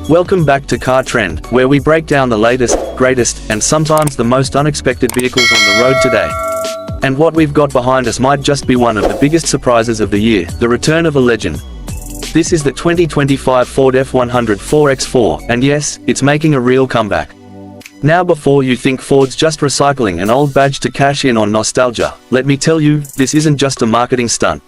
Welcome back to Car Trend, where we break down the latest, greatest, and sometimes the most unexpected vehicles on the road today. And what we've got behind us might just be one of the biggest surprises of the year, the return of a legend. This is the 2025 Ford F-100 4x4, and yes, it's making a real comeback. Now before you think Ford's just recycling an old badge to cash in on nostalgia, let me tell you, this isn't just a marketing stunt.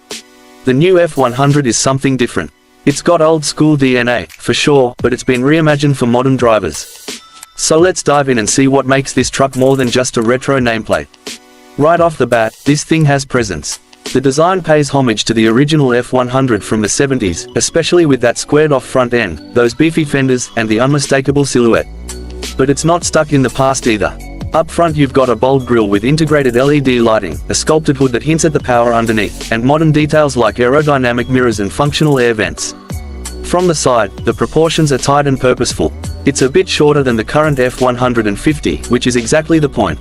The new F-100 is something different. It's got old school DNA, for sure, but it's been reimagined for modern drivers. So let's dive in and see what makes this truck more than just a retro nameplate. Right off the bat, this thing has presence. The design pays homage to the original F-100 from the 70s, especially with that squared-off front end, those beefy fenders, and the unmistakable silhouette. But it's not stuck in the past either. Up front you've got a bold grille with integrated LED lighting, a sculpted hood that hints at the power underneath, and modern details like aerodynamic mirrors and functional air vents. From the side, the proportions are tight and purposeful. It's a bit shorter than the current F-150, which is exactly the point.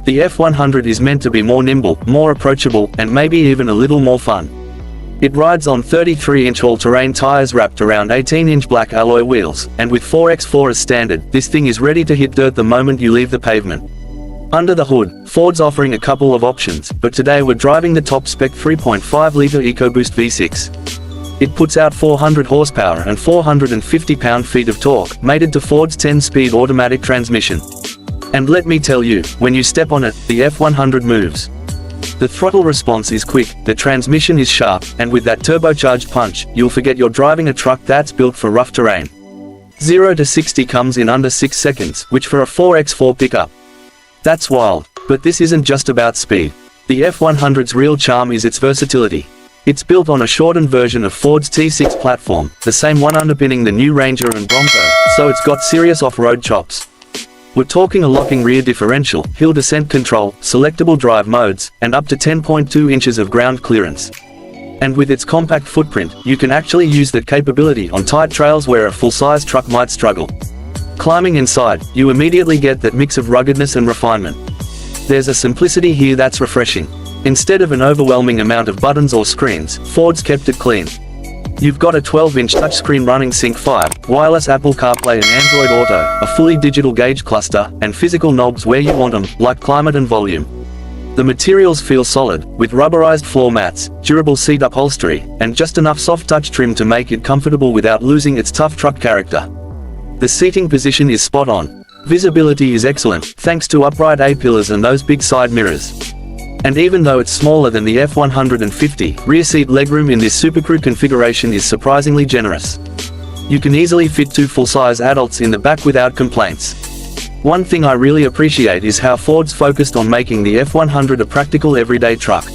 The F-100 is meant to be more nimble, more approachable, and maybe even a little more fun. It rides on 33-inch all-terrain tires wrapped around 18-inch black alloy wheels, and with 4x4 as standard, this thing is ready to hit dirt the moment you leave the pavement. Under the hood, Ford's offering a couple of options, but today we're driving the top-spec 3.5-litre EcoBoost V6. It puts out 400 horsepower and 450 pound-feet of torque, mated to Ford's 10-speed automatic transmission. And let me tell you, when you step on it, the F-100 moves. The throttle response is quick, the transmission is sharp, and with that turbocharged punch, you'll forget you're driving a truck that's built for rough terrain. 0 to 60 comes in under 6 seconds, which for a 4x4 pickup. That's wild. But this isn't just about speed. The F-100's real charm is its versatility. It's built on a shortened version of Ford's T6 platform, the same one underpinning the new Ranger and Bronco, so it's got serious off-road chops. We're talking a locking rear differential, hill descent control, selectable drive modes, and up to 10.2 inches of ground clearance. And with its compact footprint, you can actually use that capability on tight trails where a full-size truck might struggle. Climbing inside, you immediately get that mix of ruggedness and refinement. There's a simplicity here that's refreshing. Instead of an overwhelming amount of buttons or screens, Ford's kept it clean. You've got a 12-inch touchscreen running Sync 5, wireless Apple CarPlay and Android Auto, a fully digital gauge cluster, and physical knobs where you want them, like climate and volume. The materials feel solid, with rubberized floor mats, durable seat upholstery, and just enough soft touch trim to make it comfortable without losing its tough truck character. The seating position is spot on. Visibility is excellent, thanks to upright A-pillars and those big side mirrors. And even though it's smaller than the F-150, rear seat legroom in this Supercrew configuration is surprisingly generous. You can easily fit 2 full-size adults in the back without complaints. One thing I really appreciate is how Ford's focused on making the F-100 a practical everyday truck.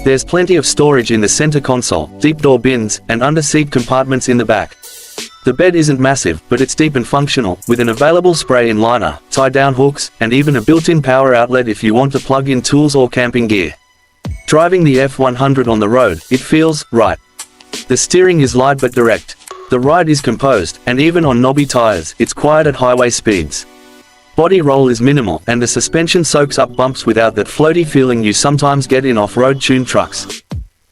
There's plenty of storage in the center console, deep door bins, and under-seat compartments in the back. The bed isn't massive, but it's deep and functional, with an available spray-in liner, tie-down hooks, and even a built-in power outlet if you want to plug in tools or camping gear. Driving the F-100 on the road, it feels right. The steering is light but direct. The ride is composed, and even on knobby tires, it's quiet at highway speeds. Body roll is minimal, and the suspension soaks up bumps without that floaty feeling you sometimes get in off-road tuned trucks.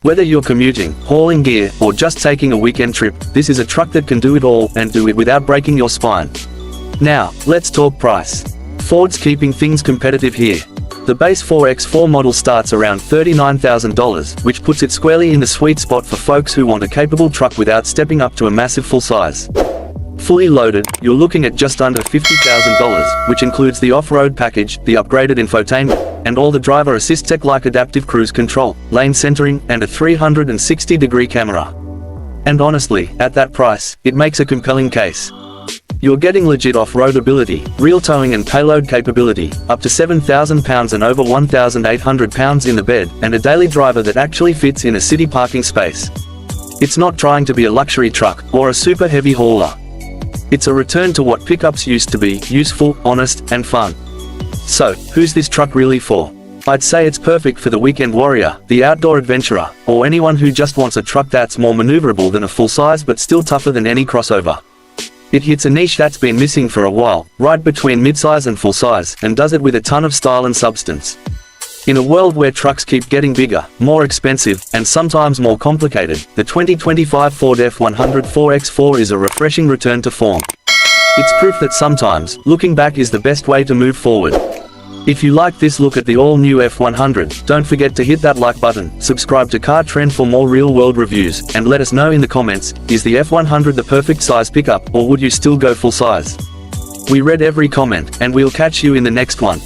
Whether you're commuting, hauling gear, or just taking a weekend trip, this is a truck that can do it all, and do it without breaking your spine. Now, let's talk price. Ford's keeping things competitive here. The base 4x4 model starts around $39,000, which puts it squarely in the sweet spot for folks who want a capable truck without stepping up to a massive full-size. Fully loaded, you're looking at just under $50,000, which includes the off-road package, the upgraded infotainment, and all the driver assist tech like adaptive cruise control, lane centering, and a 360-degree camera. And honestly, at that price, it makes a compelling case. You're getting legit off-road ability, real towing and payload capability, up to 7,000 pounds and over 1,800 pounds in the bed, and a daily driver that actually fits in a city parking space. It's not trying to be a luxury truck, or a super heavy hauler. It's a return to what pickups used to be, useful, honest, and fun. So, who's this truck really for? I'd say it's perfect for the weekend warrior, the outdoor adventurer, or anyone who just wants a truck that's more maneuverable than a full-size but still tougher than any crossover. It hits a niche that's been missing for a while, right between midsize and full-size, and does it with a ton of style and substance. In a world where trucks keep getting bigger, more expensive, and sometimes more complicated, the 2025 Ford F-100 4x4 is a refreshing return to form. It's proof that sometimes, looking back is the best way to move forward. If you like this look at the all-new F-100, don't forget to hit that like button, subscribe to Car Trend for more real-world reviews, and let us know in the comments, is the F-100 the perfect size pickup, or would you still go full size? We read every comment, and we'll catch you in the next one.